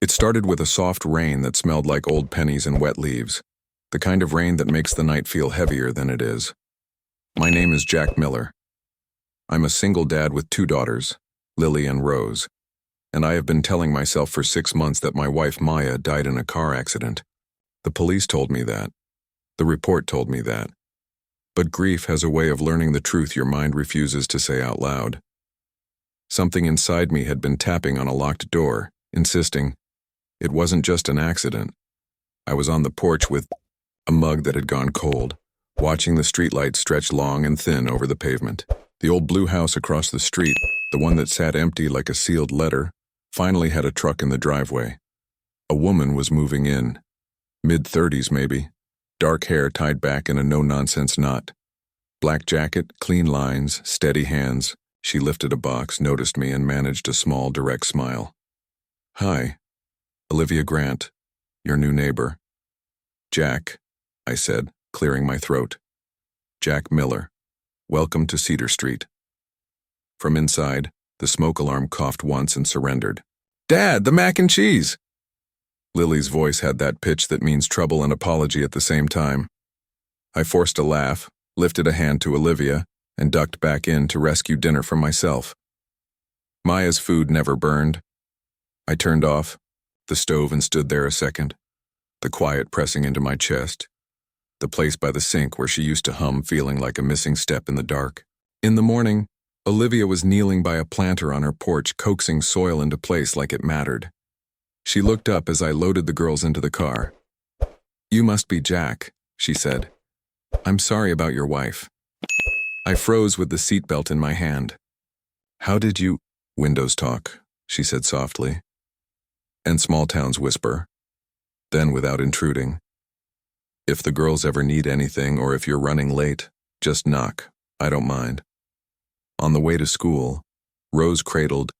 It started with a soft rain that smelled like old pennies and wet leaves, the kind of rain that makes the night feel heavier than it is. My name is Jack Miller. I'm a single dad with 2 daughters, Lily and Rose, and I have been telling myself for 6 months that my wife Maya died in a car accident. The police told me that. The report told me that. But grief has a way of learning the truth your mind refuses to say out loud. Something inside me had been tapping on a locked door, insisting it wasn't just an accident. I was on the porch with a mug that had gone cold, watching the streetlights stretch long and thin over the pavement. The old blue house across the street, the one that sat empty like a sealed letter, finally had a truck in the driveway. A woman was moving in, mid-30s maybe, dark hair tied back in a no-nonsense knot. Black jacket, clean lines, steady hands. She lifted a box, noticed me, and managed a small, direct smile. "Hi, Olivia Grant, your new neighbor." "Jack," I said, clearing my throat. "Jack Miller. Welcome to Cedar Street." From inside, the smoke alarm coughed once and surrendered. "Dad, the mac and cheese!" Lily's voice had that pitch that means trouble and apology at the same time. I forced a laugh, lifted a hand to Olivia, and ducked back in to rescue dinner from myself. Maya's food never burned. I turned off the stove and stood there a second, the quiet pressing into my chest, the place by the sink where she used to hum, feeling like a missing step in the dark. In the morning, Olivia was kneeling by a planter on her porch, coaxing soil into place like it mattered. She looked up as I loaded the girls into the car. "You must be Jack," she said. "I'm sorry about your wife." I froze with the seatbelt in my hand. "How did you—" "Windows talk," she said softly. "And small towns whisper." Then, without intruding, "If the girls ever need anything or if you're running late, just knock. I don't mind." On the way to school, Rose cradled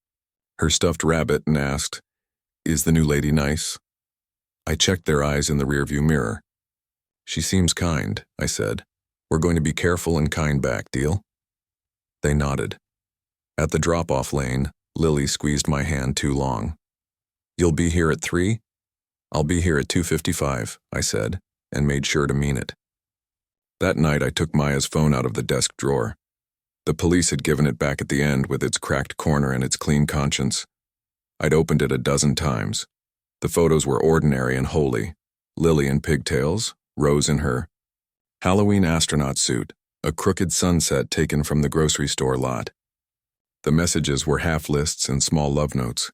her stuffed rabbit and asked, "Is the new lady nice?" I checked their eyes in the rearview mirror. "She seems kind," I said. "We're going to be careful and kind back, deal?" They nodded. At the drop-off lane, Lily squeezed my hand too long. "You'll be here at 3? "I'll be here at 2:55, I said, and made sure to mean it. That night I took Maya's phone out of the desk drawer. The police had given it back at the end with its cracked corner and its clean conscience. I'd opened it a dozen times. The photos were ordinary and holy. Lily in pigtails, Rose in her Halloween astronaut suit, a crooked sunset taken from the grocery store lot. The messages were half lists and small love notes.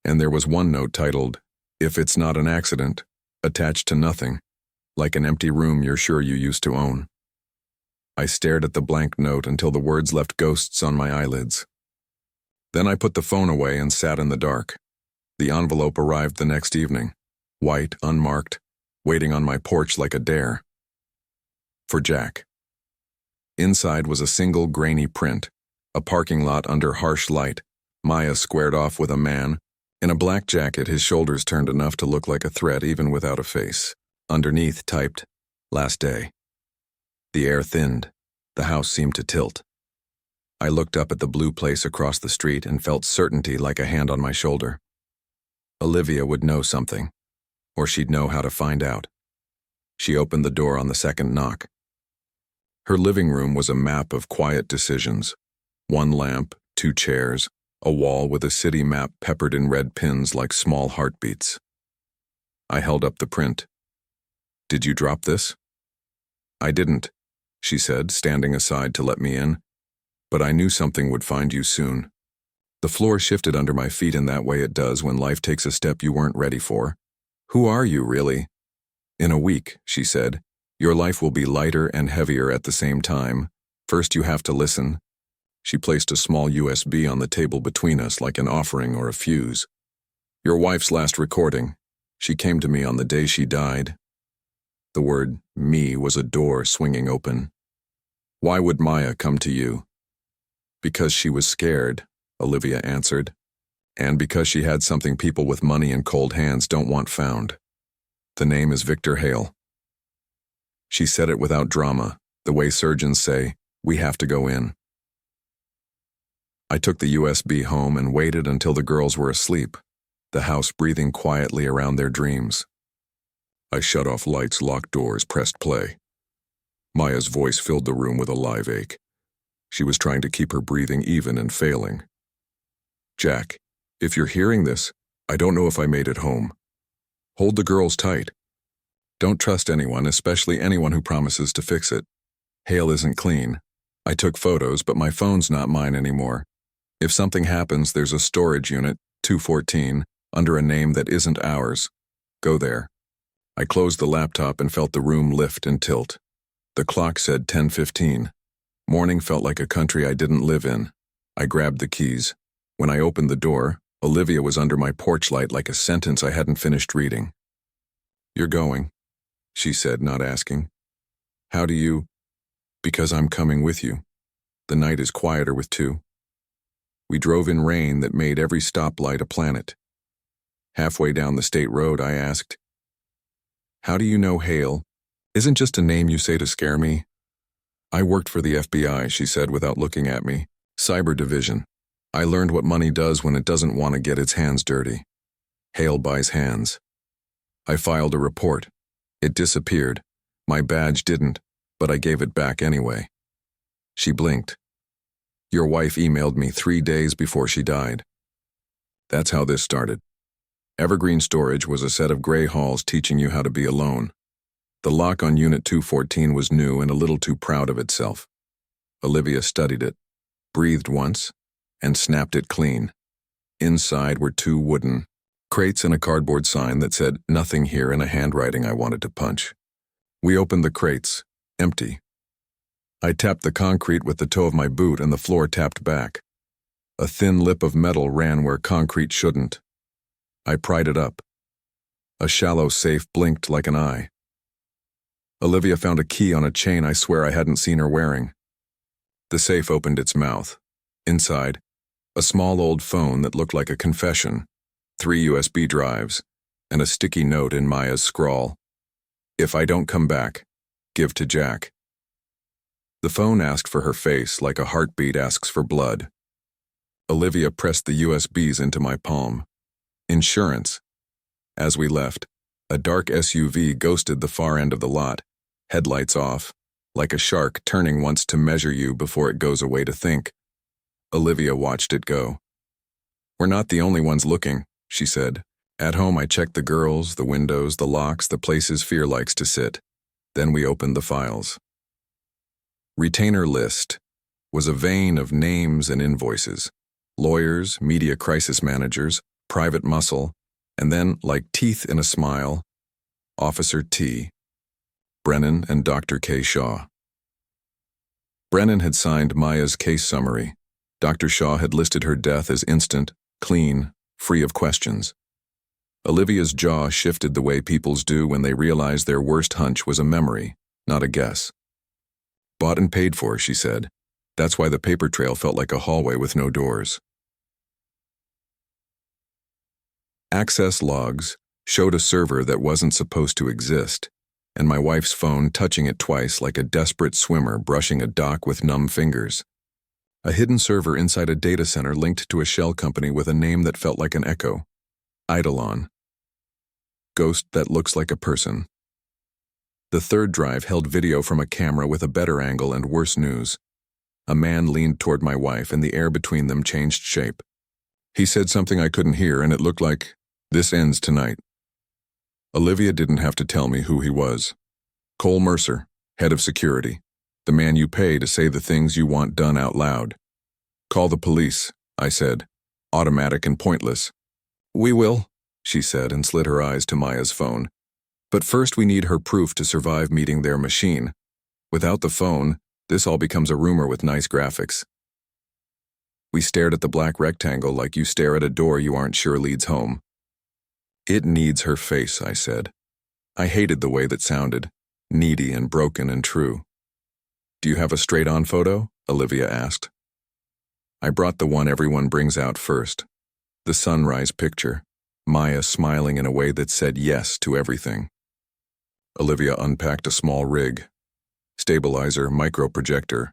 And there was one note titled, "If it's not an accident," attached to nothing, like an empty room you're sure you used to own. I stared at the blank note until the words left ghosts on my eyelids. Then I put the phone away and sat in the dark. The envelope arrived the next evening, white, unmarked, waiting on my porch like a dare. For Jack. Inside was a single grainy print, a parking lot under harsh light, Maya squared off with a man, in a black jacket, his shoulders turned enough to look like a threat even without a face. Underneath typed, "Last day." The air thinned. The house seemed to tilt. I looked up at the blue place across the street and felt certainty like a hand on my shoulder. Olivia would know something, or she'd know how to find out. She opened the door on the second knock. Her living room was a map of quiet decisions. 1 lamp, 2 chairs, a wall with a city map peppered in red pins like small heartbeats. I held up the print. "Did you drop this?" "I didn't," she said, standing aside to let me in. "But I knew something would find you soon." The floor shifted under my feet in that way it does when life takes a step you weren't ready for. "Who are you, really?" "In a week," she said, "your life will be lighter and heavier at the same time. First you have to listen." She placed a small USB on the table between us like an offering or a fuse. "Your wife's last recording. She came to me on the day she died." The word "me" was a door swinging open. "Why would Maya come to you?" "Because she was scared," Olivia answered. "And because she had something people with money and cold hands don't want found. The name is Victor Hale." She said it without drama, the way surgeons say, "We have to go in." I took the USB home and waited until the girls were asleep. the house breathing quietly around their dreams. I shut off lights, locked doors, pressed play. Maya's voice filled the room with a live ache. She was trying to keep her breathing even and failing. Jack, if you're hearing this, I don't know if I made it home. Hold the girls tight. Don't trust anyone, especially anyone who promises to fix it. Hale isn't clean. I took photos, but my phone's not mine anymore. If something happens, there's a storage unit, 214, under a name that isn't ours. Go there. I closed the laptop and felt the room lift and tilt. The clock said 10:15. Morning felt like a country I didn't live in. I grabbed the keys. When I opened the door, Olivia was under my porch light like a sentence I hadn't finished reading. You're going, she said, not asking. How do you? Because I'm coming with you. The night is quieter with two. We drove in rain that made every stoplight a planet. Halfway down the state road, I asked, how do you know Hale? Isn't just a name you say to scare me. I worked for the FBI, she said without looking at me. Cyber division. I learned what money does when it doesn't want to get its hands dirty. Hale buys hands. I filed a report. It disappeared. My badge didn't, but I gave it back anyway. She blinked. Your wife emailed me 3 days before she died. That's how this started. Evergreen Storage was a set of gray halls teaching you how to be alone. The lock on Unit 214 was new and a little too proud of itself. Olivia studied it, breathed once, and snapped it clean. Inside were 2 wooden crates and a cardboard sign that said nothing here in a handwriting I wanted to punch. We opened the crates, empty. I tapped the concrete with the toe of my boot and the floor tapped back. A thin lip of metal ran where concrete shouldn't. I pried it up. A shallow safe blinked like an eye. Olivia found a key on a chain I swear I hadn't seen her wearing. The safe opened its mouth. Inside, a small old phone that looked like a confession, 3 USB drives, and a sticky note in Maya's scrawl. If I don't come back, give to Jack. The phone asked for her face like a heartbeat asks for blood. Olivia pressed the USBs into my palm. Insurance. As we left, a dark SUV ghosted the far end of the lot, headlights off, like a shark turning once to measure you before it goes away to think. Olivia watched it go. We're not the only ones looking, she said. At home I checked the girls, the windows, the locks, the places fear likes to sit. Then we opened the files. Retainer list was a vein of names and invoices. Lawyers, media crisis managers, private muscle, and then, like teeth in a smile, Officer T. Brennan and Dr. K. Shaw. Brennan had signed Maya's case summary. Dr. Shaw had listed her death as instant, clean, free of questions. Olivia's jaw shifted the way people's do when they realized their worst hunch was a memory, not a guess. Bought and paid for, she said. That's why the paper trail felt like a hallway with no doors. Access logs showed a server that wasn't supposed to exist, and my wife's phone touching it twice like a desperate swimmer brushing a dock with numb fingers. A hidden server inside a data center linked to a shell company with a name that felt like an echo. Eidolon. Ghost that looks like a person. The third drive held video from a camera with a better angle and worse news. A man leaned toward my wife and the air between them changed shape. He said something I couldn't hear and it looked like, "This ends tonight." Olivia didn't have to tell me who he was. Cole Mercer, head of security. The man you pay to say the things you want done out loud. Call the police, I said. Automatic and pointless. We will, she said and slid her eyes to Maya's phone. But first we need her proof to survive meeting their machine. Without the phone, this all becomes a rumor with nice graphics. We stared at the black rectangle like you stare at a door you aren't sure leads home. It needs her face, I said. I hated the way that sounded, needy and broken and true. Do you have a straight-on photo? Olivia asked. I brought the one everyone brings out first. The sunrise picture, Maya smiling in a way that said yes to everything. Olivia unpacked a small rig. Stabilizer, microprojector,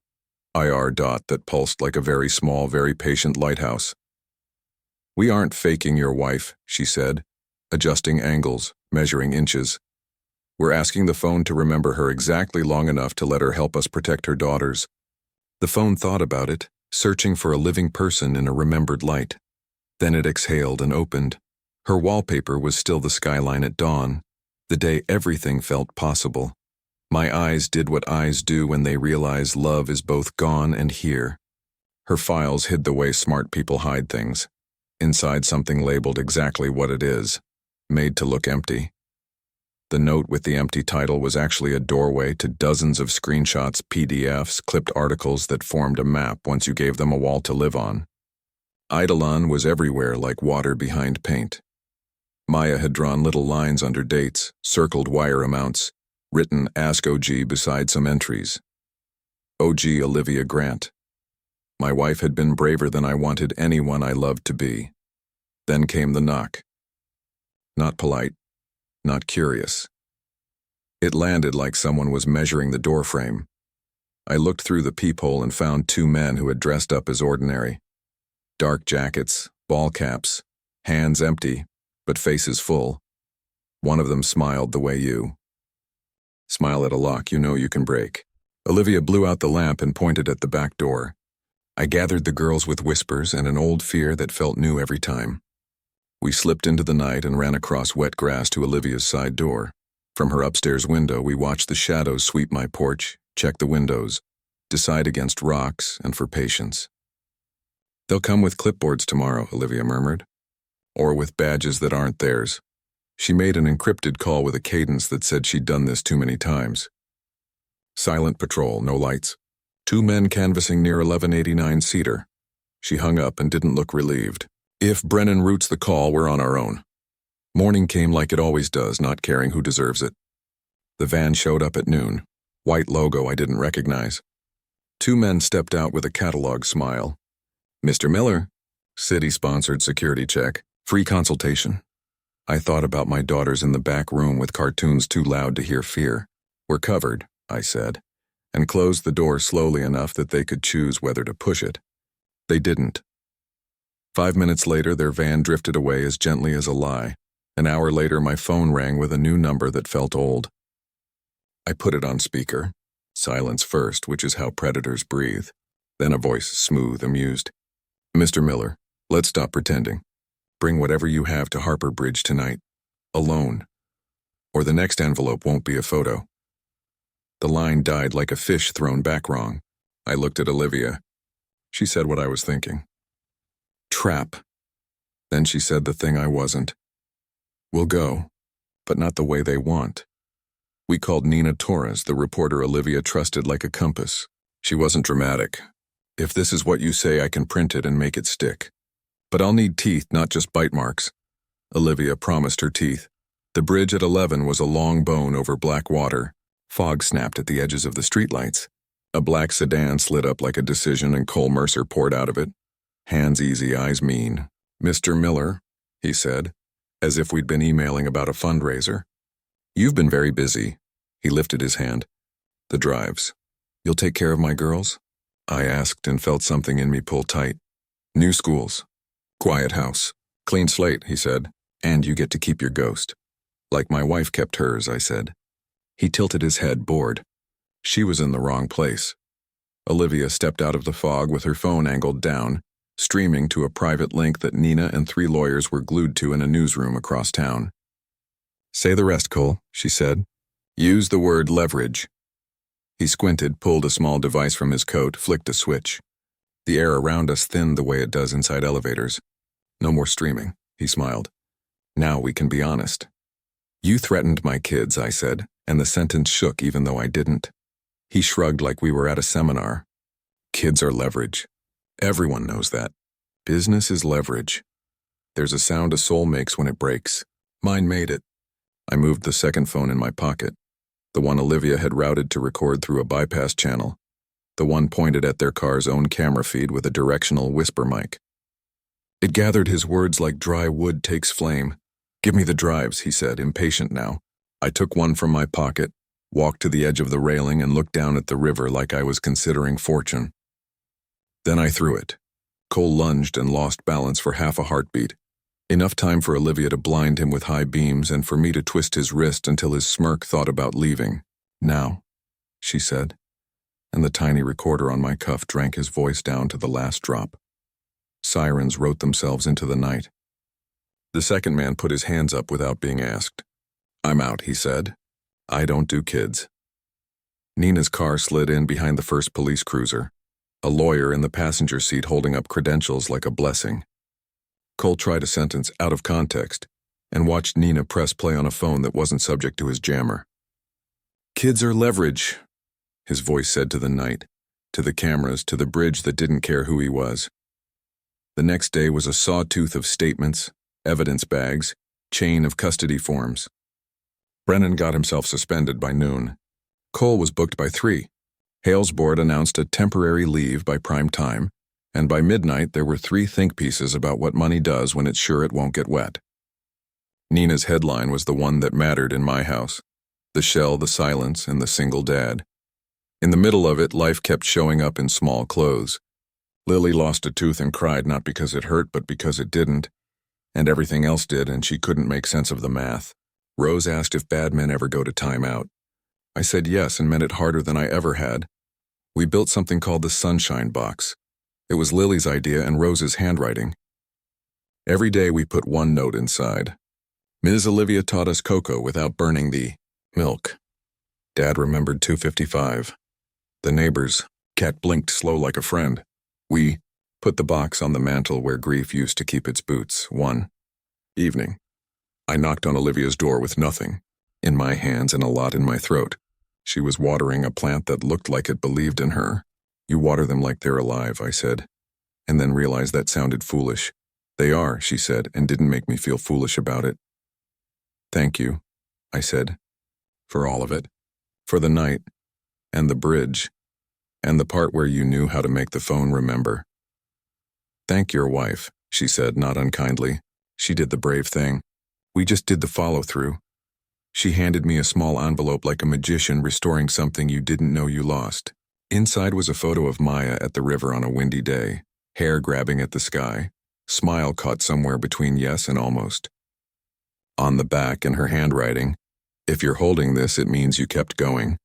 IR dot that pulsed like a very small, very patient lighthouse. "We aren't faking your wife," she said, adjusting angles, measuring inches. "We're asking the phone to remember her exactly long enough to let her help us protect her daughters." The phone thought about it, searching for a living person in a remembered light. Then it exhaled and opened. Her wallpaper was still the skyline at dawn, the day everything felt possible. My eyes did what eyes do when they realize love is both gone and here. Her files hid the way smart people hide things. Inside something labeled exactly what it is, made to look empty. The note with the empty title was actually a doorway to dozens of screenshots, PDFs, clipped articles that formed a map once you gave them a wall to live on. Eidolon was everywhere like water behind paint. Maya had drawn little lines under dates, circled wire amounts, written Ask OG beside some entries. OG Olivia Grant. My wife had been braver than I wanted anyone I loved to be. Then came the knock. Not polite, not curious. It landed like someone was measuring the doorframe. I looked through the peephole and found two men who had dressed up as ordinary. Dark jackets, ball caps, hands empty, but faces full. One of them smiled the way you smile at a lock you know you can break. Olivia blew out the lamp and pointed at the back door. I gathered the girls with whispers and an old fear that felt new every time. We slipped into the night and ran across wet grass to Olivia's side door. From her upstairs window, we watched the shadows sweep my porch, check the windows, decide against rocks and for patience. "They'll come with clipboards tomorrow," Olivia murmured. "Or with badges that aren't theirs." She made an encrypted call with a cadence that said she'd done this too many times. Silent patrol, no lights. Two men canvassing near 1189 Cedar. She hung up and didn't look relieved. "If Brennan routes the call, we're on our own." Morning came like it always does, not caring who deserves it. The van showed up at noon. White logo I didn't recognize. Two men stepped out with a catalog smile. "Mr. Miller." City-sponsored security check. Free consultation. I thought about my daughters in the back room with cartoons too loud to hear fear. "We're covered," I said, and closed the door slowly enough that they could choose whether to push it. They didn't. 5 minutes later, their van drifted away as gently as a lie. An hour later, my phone rang with a new number that felt old. I put it on speaker. Silence first, which is how predators breathe. Then a voice, smooth, amused. "Mr. Miller, let's stop pretending. Bring whatever you have to Harper Bridge tonight. Alone. Or the next envelope won't be a photo." The line died like a fish thrown back wrong. I looked at Olivia. She said what I was thinking. Trap. Then she said the thing I wasn't. "We'll go, but not the way they want." We called Nina Torres, the reporter Olivia trusted like a compass. She wasn't dramatic. "If this is what you say, I can print it and make it stick. But I'll need teeth, not just bite marks." Olivia promised her teeth. The bridge at 11 was a long bone over black water. Fog snapped at the edges of the streetlights. A black sedan slid up like a decision and Cole Mercer poured out of it. Hands easy, eyes mean. "Mr. Miller," he said, as if we'd been emailing about a fundraiser. "You've been very busy." He lifted his hand. "The drives. You'll take care of my girls?" I asked and felt something in me pull tight. "New schools. Quiet house. Clean slate," he said. "And you get to keep your ghost." "Like my wife kept hers," I said. He tilted his head, bored. She was in the wrong place. Olivia stepped out of the fog with her phone angled down, streaming to a private link that Nina and 3 lawyers were glued to in a newsroom across town. "Say the rest, Cole," she said. "Use the word leverage." He squinted, pulled a small device from his coat, flicked a switch. The air around us thinned the way it does inside elevators. "No more streaming," he smiled. "Now we can be honest." "You threatened my kids," I said, and the sentence shook even though I didn't. He shrugged like we were at a seminar. "Kids are leverage. Everyone knows that. Business is leverage. There's a sound a soul makes when it breaks. Mine made it." I moved the second phone in my pocket, the one Olivia had routed to record through a bypass channel, the one pointed at their car's own camera feed with a directional whisper mic. It gathered his words like dry wood takes flame. "Give me the drives," he said, impatient now. I took one from my pocket, walked to the edge of the railing and looked down at the river like I was considering fortune. Then I threw it. Cole lunged and lost balance for half a heartbeat. Enough time for Olivia to blind him with high beams and for me to twist his wrist until his smirk thought about leaving. "Now," she said, and the tiny recorder on my cuff drank his voice down to the last drop. Sirens wrote themselves into the night. The second man put his hands up without being asked. "I'm out," he said. "I don't do kids." Nina's car slid in behind the first police cruiser, a lawyer in the passenger seat holding up credentials like a blessing. Cole tried a sentence out of context and watched Nina press play on a phone that wasn't subject to his jammer. "Kids are leverage," his voice said to the night, to the cameras, to the bridge that didn't care who he was. The next day was a sawtooth of statements, evidence bags, chain of custody forms. Brennan got himself suspended by noon. Cole was booked by 3. Hale's board announced a temporary leave by prime time, and by midnight there were 3 think pieces about what money does when it's sure it won't get wet. Nina's headline was the one that mattered in my house: the shell, the silence, and the single dad. In the middle of it, life kept showing up in small clothes. Lily lost a tooth and cried not because it hurt but because it didn't, and everything else did, and she couldn't make sense of the math. Rose asked if bad men ever go to timeout. I said yes and meant it harder than I ever had. We built something called the Sunshine Box. It was Lily's idea and Rose's handwriting. Every day we put one note inside. "Ms. Olivia taught us cocoa without burning the milk." Dad remembered 2:55. The neighbors. Cat blinked slow like a friend. We put the box on the mantel where grief used to keep its boots. One evening, I knocked on Olivia's door with nothing in my hands and a lot in my throat. She was watering a plant that looked like it believed in her. "You water them like they're alive," I said, and then realized that sounded foolish. "They are," she said, and didn't make me feel foolish about it. "Thank you," I said, "for all of it. For the night, and the bridge, and the part where you knew how to make the phone remember." "Thank your wife," she said, not unkindly. "She did the brave thing. We just did the follow-through. She handed me a small envelope like a magician restoring something you didn't know you lost. Inside was a photo of Maya at the river on a windy day, hair grabbing at the sky, smile caught somewhere between yes and almost. On the back, in her handwriting, "If you're holding this, it means you kept going.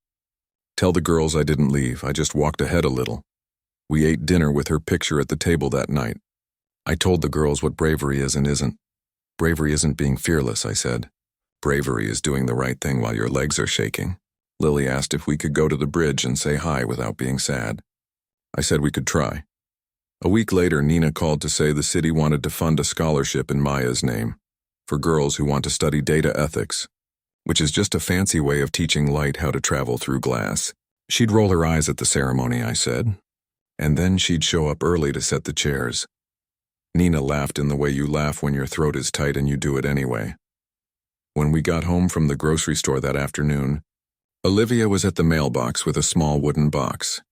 Tell the girls I didn't leave, I just walked ahead a little." We ate dinner with her picture at the table that night. I told the girls what bravery is and isn't. "Bravery isn't being fearless," I said. "Bravery is doing the right thing while your legs are shaking." Lily asked if we could go to the bridge and say hi without being sad. I said we could try. A week later, Nina called to say the city wanted to fund a scholarship in Maya's name for girls who want to study data ethics, which is just a fancy way of teaching light how to travel through glass. She'd roll her eyes at the ceremony, I said, and then she'd show up early to set the chairs. Nina laughed in the way you laugh when your throat is tight and you do it anyway. When we got home from the grocery store that afternoon, Olivia was at the mailbox with a small wooden box.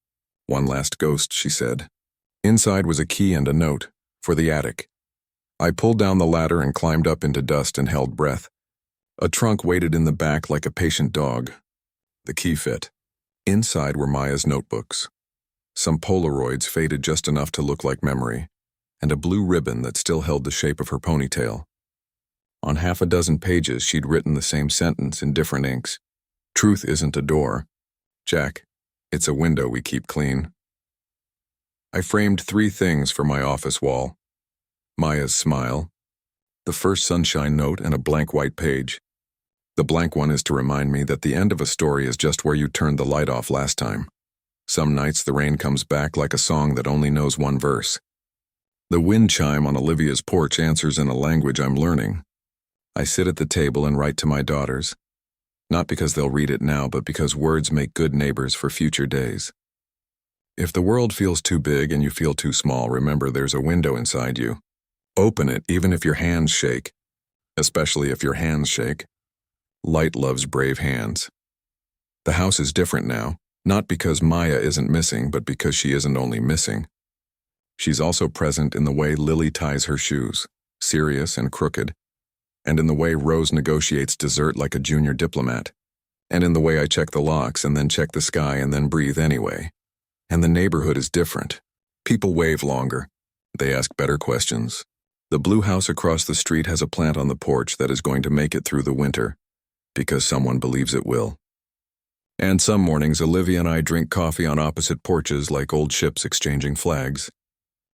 "One last ghost," she said. Inside was a key and a note for the attic. I pulled down the ladder and climbed up into dust and held breath. A trunk waited in the back like a patient dog. The key fit. Inside were Maya's notebooks. Some Polaroids faded just enough to look like memory, and a blue ribbon that still held the shape of her ponytail. On half a dozen pages, she'd written the same sentence in different inks. "Truth isn't a door, Jack. It's a window we keep clean." I framed 3 things for my office wall: Maya's smile, the first sunshine note, and a blank white page. The blank one is to remind me that the end of a story is just where you turned the light off last time. Some nights the rain comes back like a song that only knows one verse. The wind chime on Olivia's porch answers in a language I'm learning. I sit at the table and write to my daughters, not because they'll read it now, but because words make good neighbors for future days. If the world feels too big and you feel too small, remember there's a window inside you. Open it even if your hands shake, especially if your hands shake. Light loves brave hands. The house is different now, not because Maya isn't missing, but because she isn't only missing. She's also present in the way Lily ties her shoes, serious and crooked, and in the way Rose negotiates dessert like a junior diplomat, and in the way I check the locks and then check the sky and then breathe anyway. And the neighborhood is different. People wave longer. They ask better questions. The blue house across the street has a plant on the porch that is going to make it through the winter, because someone believes it will. And some mornings, Olivia and I drink coffee on opposite porches like old ships exchanging flags.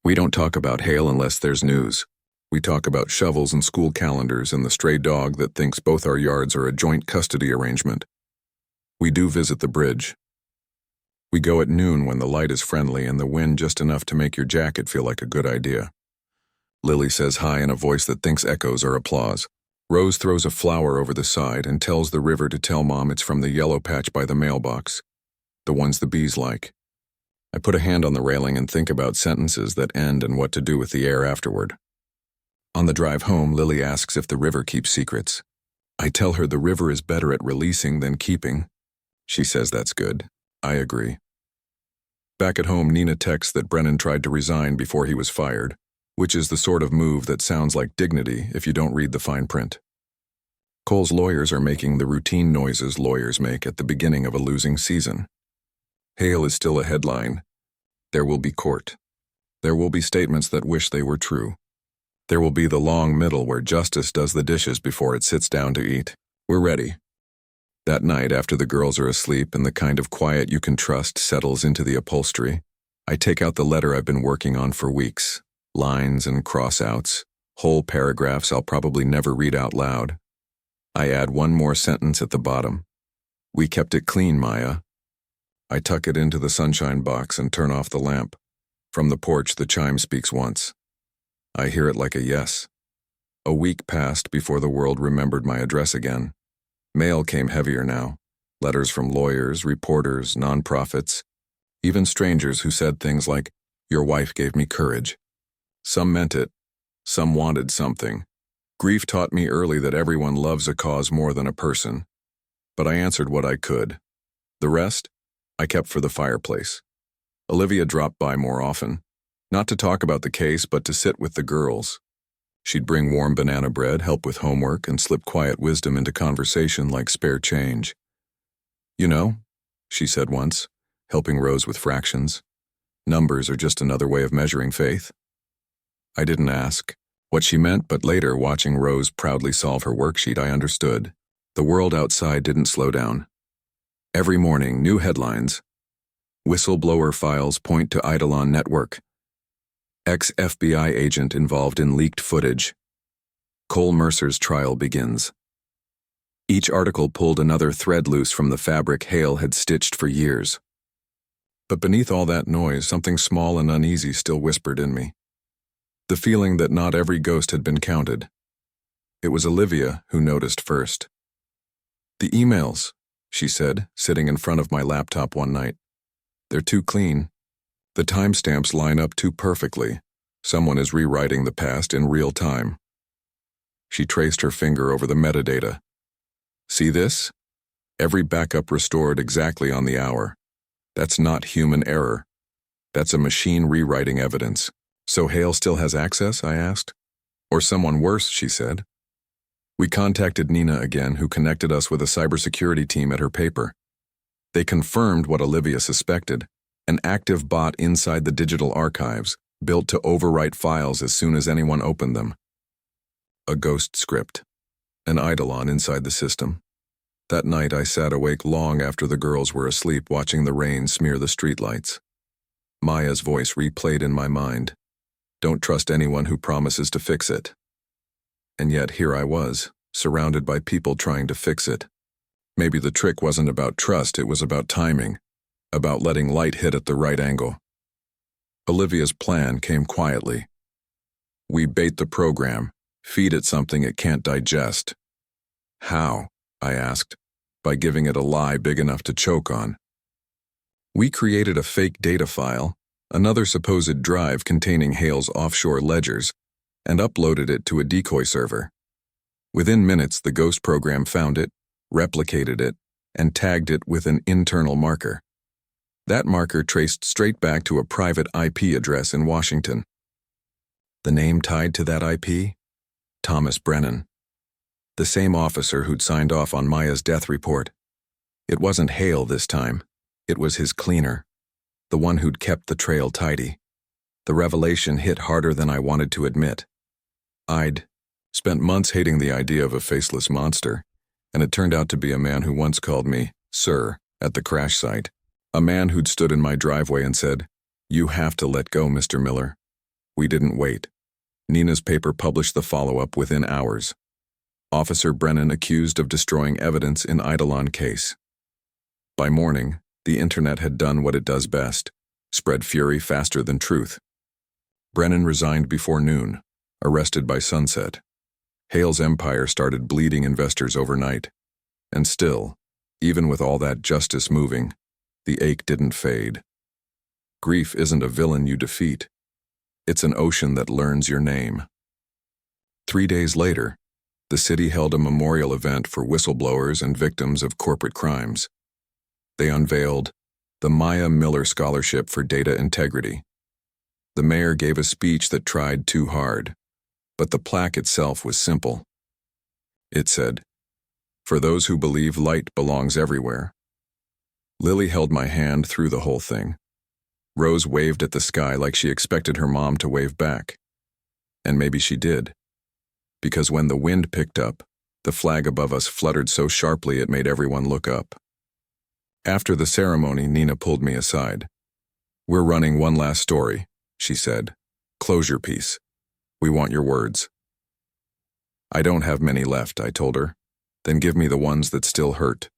We don't talk about hail unless there's news. We talk about shovels and school calendars and the stray dog that thinks both our yards are a joint custody arrangement. We do visit the bridge. We go at noon when the light is friendly and the wind just enough to make your jacket feel like a good idea. Lily says hi in a voice that thinks echoes are applause. Rose throws a flower over the side and tells the river to tell Mom it's from the yellow patch by the mailbox, the ones the bees like. I put a hand on the railing and think about sentences that end and what to do with the air afterward. On the drive home, Lily asks if the river keeps secrets. I tell her the river is better at releasing than keeping. She says that's good. I agree. Back at home, Nina texts that Brennan tried to resign before he was fired, which is the sort of move that sounds like dignity if you don't read the fine print. Cole's lawyers are making the routine noises lawyers make at the beginning of a losing season. Hail is still a headline. There will be court. There will be statements that wish they were true. There will be the long middle where justice does the dishes before it sits down to eat. We're ready. That night, after the girls are asleep and the kind of quiet you can trust settles into the upholstery, I take out the letter I've been working on for weeks. Lines and cross-outs, whole paragraphs I'll probably never read out loud. I add one more sentence at the bottom. We kept it clean, Maya. I tuck it into the sunshine box and turn off the lamp. From the porch, the chime speaks once. I hear it like a yes. A week passed before the world remembered my address again. Mail came heavier now. Letters from lawyers, reporters, nonprofits, even strangers who said things like, "Your wife gave me courage." Some meant it. Some wanted something. Grief taught me early that everyone loves a cause more than a person. But I answered what I could. The rest, I kept for the fireplace. Olivia dropped by more often, not to talk about the case, but to sit with the girls. She'd bring warm banana bread, help with homework, and slip quiet wisdom into conversation like spare change. "You know," she said once, helping Rose with fractions, "numbers are just another way of measuring faith." I didn't ask what she meant, but later, watching Rose proudly solve her worksheet, I understood. The world outside didn't slow down. Every morning, new headlines. Whistleblower files point to Eidolon Network. Ex-FBI agent involved in leaked footage. Cole Mercer's trial begins. Each article pulled another thread loose from the fabric Hale had stitched for years. But beneath all that noise, something small and uneasy still whispered in me. The feeling that not every ghost had been counted. It was Olivia who noticed first. "The emails," she said, sitting in front of my laptop one night. "They're too clean. The timestamps line up too perfectly. Someone is rewriting the past in real time." She traced her finger over the metadata. "See this? Every backup restored exactly on the hour. That's not human error. That's a machine rewriting evidence." "So Hale still has access?" I asked. "Or someone worse," she said. We contacted Nina again, who connected us with a cybersecurity team at her paper. They confirmed what Olivia suspected, an active bot inside the digital archives, built to overwrite files as soon as anyone opened them. A ghost script, an eidolon inside the system. That night I sat awake long after the girls were asleep, watching the rain smear the streetlights. Maya's voice replayed in my mind. "Don't trust anyone who promises to fix it." And yet here I was, surrounded by people trying to fix it. Maybe the trick wasn't about trust, it was about timing, about letting light hit at the right angle. Olivia's plan came quietly. We bait the program, feed it something it can't digest. "How?" I asked. "By giving it a lie big enough to choke on." We created a fake data file, another supposed drive containing Hale's offshore ledgers, and uploaded it to a decoy server. Within minutes, the ghost program found it, replicated it, and tagged it with an internal marker. That marker traced straight back to a private IP address in Washington. The name tied to that IP? Thomas Brennan. The same officer who'd signed off on Maya's death report. It wasn't Hale this time. It was his cleaner. The one who'd kept the trail tidy. The revelation hit harder than I wanted to admit. I'd spent months hating the idea of a faceless monster, and it turned out to be a man who once called me "Sir" at the crash site. A man who'd stood in my driveway and said, "You have to let go, Mr. Miller." We didn't wait. Nina's paper published the follow-up within hours. Officer Brennan accused of destroying evidence in Eidolon case. By morning, the internet had done what it does best, spread fury faster than truth. Brennan resigned before noon, arrested by sunset. Hale's empire started bleeding investors overnight. And still, even with all that justice moving, the ache didn't fade. Grief isn't a villain you defeat. It's an ocean that learns your name. 3 days later, the city held a memorial event for whistleblowers and victims of corporate crimes. They unveiled the Maya Miller Scholarship for Data Integrity. The mayor gave a speech that tried too hard, but the plaque itself was simple. It said, "For those who believe light belongs everywhere." Lily held my hand through the whole thing. Rose waved at the sky like she expected her mom to wave back. And maybe she did. Because when the wind picked up, the flag above us fluttered so sharply it made everyone look up. After the ceremony, Nina pulled me aside. "We're running one last story," she said. "Close your piece. We want your words." "I don't have many left," I told her. "Then give me the ones that still hurt."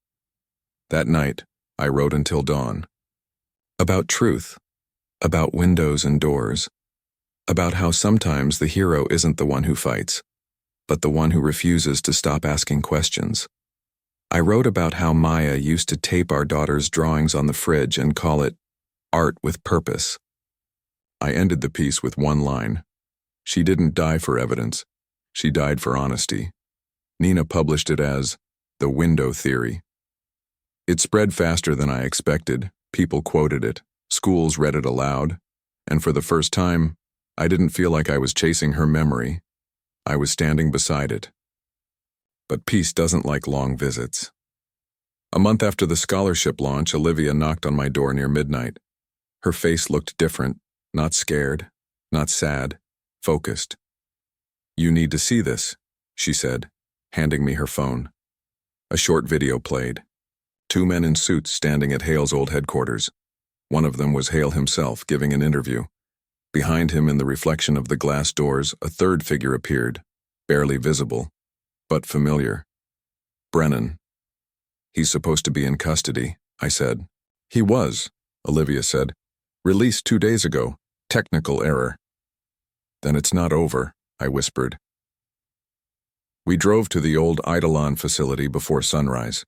That night, I wrote until dawn. About truth. About windows and doors. About how sometimes the hero isn't the one who fights, but the one who refuses to stop asking questions. I wrote about how Maya used to tape our daughter's drawings on the fridge and call it art with purpose. I ended the piece with one line. She didn't die for evidence. She died for honesty. Nina published it as the window theory. It spread faster than I expected. People quoted it. Schools read it aloud. And for the first time, I didn't feel like I was chasing her memory. I was standing beside it. But peace doesn't like long visits. A month after the scholarship launch, Olivia knocked on my door near midnight. Her face looked different, not scared, not sad, focused. "You need to see this," she said, handing me her phone. A short video played. 2 men in suits standing at Hale's old headquarters. One of them was Hale himself giving an interview. Behind him, in the reflection of the glass doors, a third figure appeared, barely visible, but familiar. "Brennan." "He's supposed to be in custody," I said. "He was," Olivia said. "Released 2 days ago. Technical error." "Then it's not over," I whispered. We drove to the old Eidolon facility before sunrise.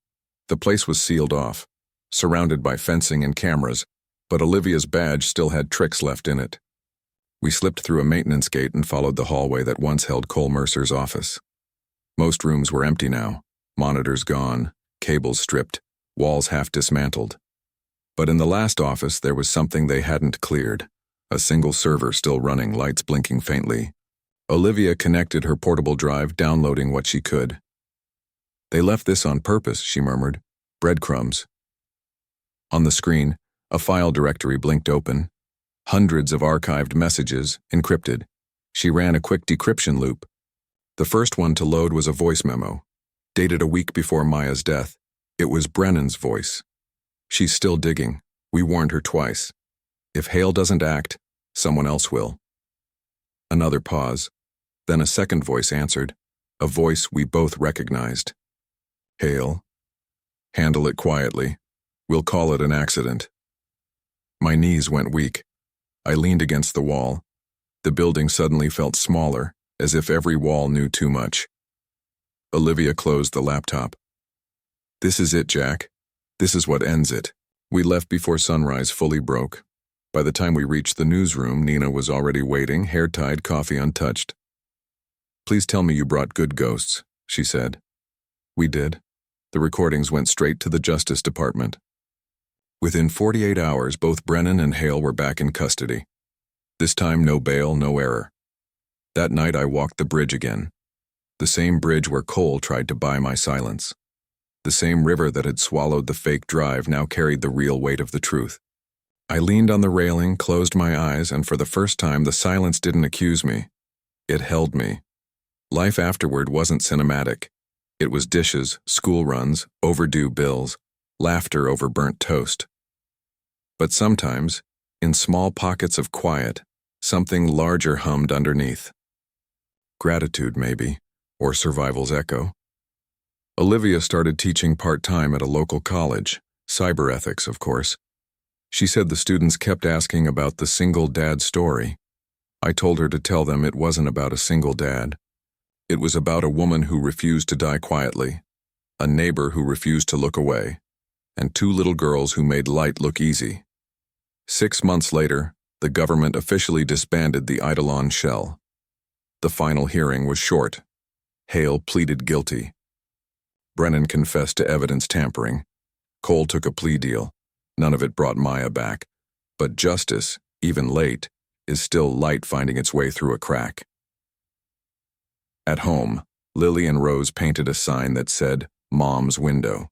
The place was sealed off, surrounded by fencing and cameras, but Olivia's badge still had tricks left in it. We slipped through a maintenance gate and followed the hallway that once held Cole Mercer's office. Most rooms were empty now, monitors gone, cables stripped, walls half dismantled. But in the last office there was something they hadn't cleared, a single server still running, lights blinking faintly. Olivia connected her portable drive, downloading what she could. "They left this on purpose," she murmured. "Breadcrumbs." On the screen, a file directory blinked open. Hundreds of archived messages, encrypted. She ran a quick decryption loop. The first one to load was a voice memo, dated a week before Maya's death. It was Brennan's voice. "She's still digging. We warned her twice. If Hale doesn't act, someone else will." Another pause. Then a second voice answered, a voice we both recognized. "Hale. Handle it quietly. We'll call it an accident." My knees went weak. I leaned against the wall. The building suddenly felt smaller, as if every wall knew too much. Olivia closed the laptop. "This is it, Jack. This is what ends it." We left before sunrise fully broke. By the time we reached the newsroom, Nina was already waiting, hair tied, coffee untouched. "Please tell me you brought good ghosts," she said. We did. The recordings went straight to the Justice Department. Within 48 hours, both Brennan and Hale were back in custody. This time, no bail, no error. That night, I walked the bridge again. The same bridge where Cole tried to buy my silence. The same river that had swallowed the fake drive now carried the real weight of the truth. I leaned on the railing, closed my eyes, and for the first time the silence didn't accuse me. It held me. Life afterward wasn't cinematic. It was dishes, school runs, overdue bills, laughter over burnt toast. But sometimes, in small pockets of quiet, something larger hummed underneath. Gratitude, maybe, or survival's echo. Olivia started teaching part-time at a local college, cyber ethics, of course. She said the students kept asking about the single dad story. I told her to tell them it wasn't about a single dad. It was about a woman who refused to die quietly, a neighbor who refused to look away, and two little girls who made light look easy. 6 months later, the government officially disbanded the Eidolon shell. The final hearing was short. Hale pleaded guilty. Brennan confessed to evidence tampering. Cole took a plea deal. None of it brought Maya back. But justice, even late, is still light finding its way through a crack. At home, Lily and Rose painted a sign that said, "Mom's window."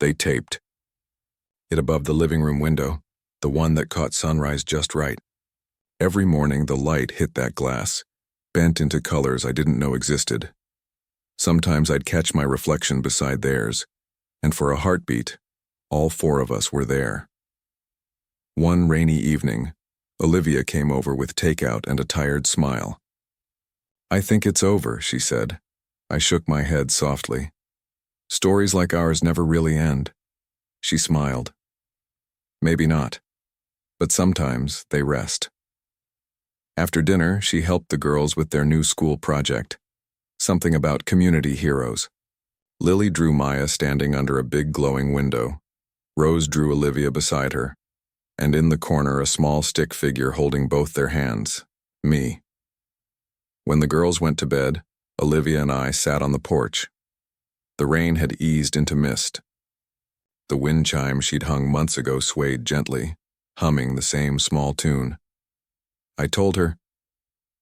They taped it above the living room window, the one that caught sunrise just right. Every morning the light hit that glass, bent into colors I didn't know existed. Sometimes I'd catch my reflection beside theirs, and for a heartbeat, all 4 of us were there. One rainy evening, Olivia came over with takeout and a tired smile. "I think it's over," she said. I shook my head softly. "Stories like ours never really end." She smiled. "Maybe not, but sometimes they rest." After dinner, she helped the girls with their new school project, something about community heroes. Lily drew Maya standing under a big glowing window. Rose drew Olivia beside her, and in the corner a small stick figure holding both their hands, me. When the girls went to bed, Olivia and I sat on the porch. The rain had eased into mist. The wind chime she'd hung months ago swayed gently, humming the same small tune. I told her,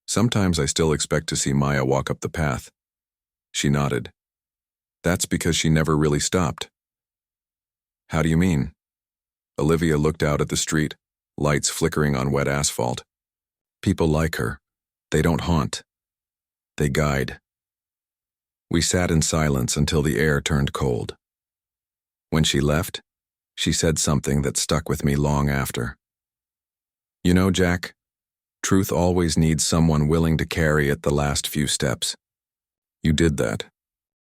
"Sometimes I still expect to see Maya walk up the path." She nodded. "That's because she never really stopped." "How do you mean?" Olivia looked out at the street, lights flickering on wet asphalt. "People like her. They don't haunt. They guide." We sat in silence until the air turned cold. When she left, she said something that stuck with me long after. "You know, Jack, truth always needs someone willing to carry it the last few steps. You did that."